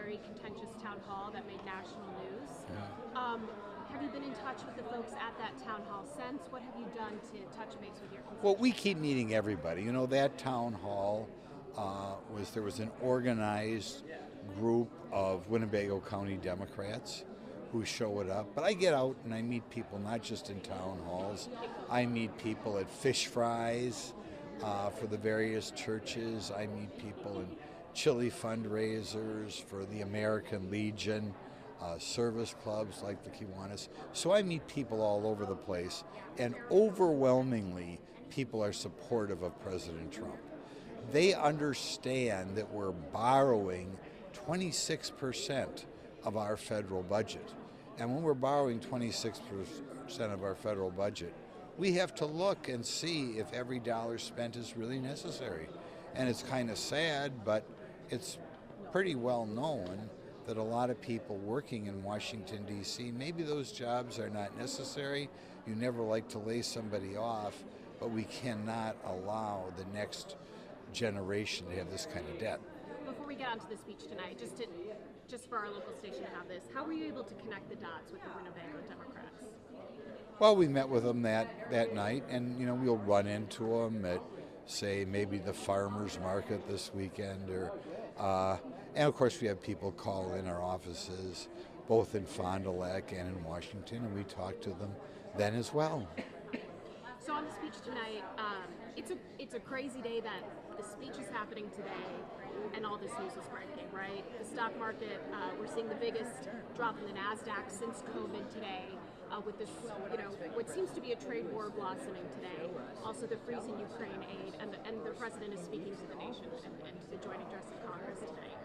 very contentious town hall that made national news. Yeah. Have you been in touch with the folks at that town hall since? What have you done to touch base with your constituents? Well, we keep meeting everybody. You know, that town hall there was an organized group of Winnebago County Democrats who showed up. But I get out and I meet people not just in town halls. I meet people at fish fries for the various churches. I meet people in chili fundraisers for the American Legion, service clubs like the Kiwanis. So I meet people all over the place, and overwhelmingly, people are supportive of President Trump. They understand that we're borrowing 26% of our federal budget. And when we're borrowing 26% of our federal budget, we have to look and see if every dollar spent is really necessary. And it's kind of sad, but it's pretty well known that a lot of people working in Washington, D.C., maybe those jobs are not necessary. You never like to lay somebody off, but we cannot allow the next generation to have this kind of debt. Before we get onto the speech tonight, just for our local station to have this, how were you able to connect the dots with the Winnebago Democrats? Well, we met with them that night, and we'll run into them at, say, maybe the farmers market this weekend, and of course we have people call in our offices, both in Fond du Lac and in Washington, and we talk to them then as well. So on the speech tonight, it's a crazy day that the speech is happening today and all this news is breaking, right? The stock market, we're seeing the biggest drop in the NASDAQ since COVID today, with this, what seems to be a trade war blossoming today. Also the freezing Ukraine aid, and the president is speaking to the nation and to the joint address of Congress today.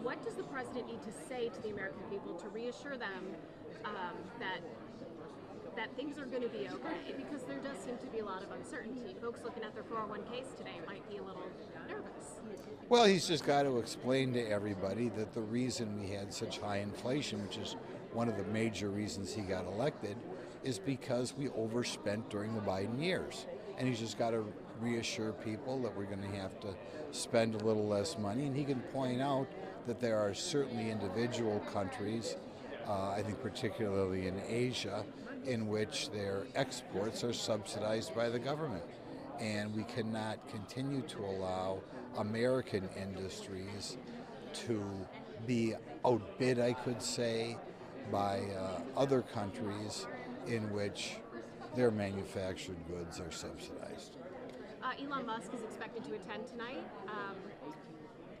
What does the president need to say to the American people to reassure them that things are going to be okay, because there does seem to be a lot of uncertainty. Folks looking at their 401ks today might be a little nervous. Well, he's just got to explain to everybody that the reason we had such high inflation, which is one of the major reasons he got elected, is because we overspent during the Biden years. And he's just got to reassure people that we're going to have to spend a little less money. And he can point out that there are certainly individual countries, I think particularly in Asia, in which their exports are subsidized by the government. And we cannot continue to allow American industries to be outbid, I could say, by other countries in which their manufactured goods are subsidized. Elon Musk is expected to attend tonight.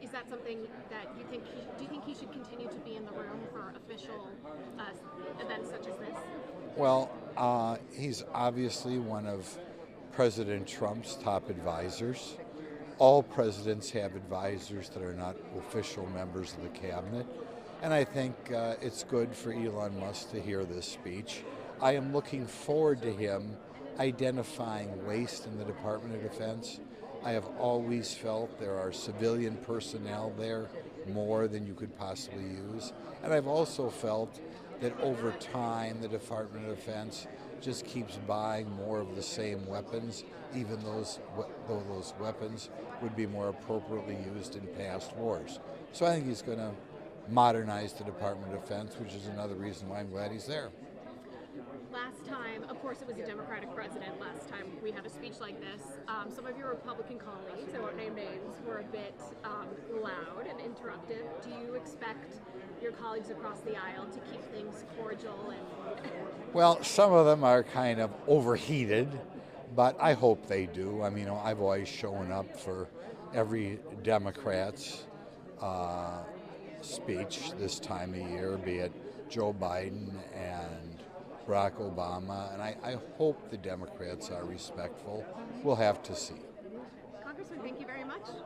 Is that something that do you think he should continue to be in the room for official events such as this? Well, he's obviously one of President Trump's top advisors. All presidents have advisors that are not official members of the cabinet. And I think it's good for Elon Musk to hear this speech. I am looking forward to him identifying waste in the Department of Defense. I have always felt there are civilian personnel there more than you could possibly use. And I've also felt that over time the Department of Defense just keeps buying more of the same weapons, even though those weapons would be more appropriately used in past wars. So I think he's going to modernize the Department of Defense, which is another reason why I'm glad he's there. Last time, of course, it was a Democratic president. Last time we had a speech like this, some of your Republican colleagues, I won't name names, were a bit loud and interruptive. Do you expect your colleagues across the aisle to keep things cordial? Well, some of them are kind of overheated, but I hope they do. I mean, I've always shown up for every Democrat's speech this time of year, be it Joe Biden and Barack Obama, and I hope the Democrats are respectful. We'll have to see. Congressman, thank you very much.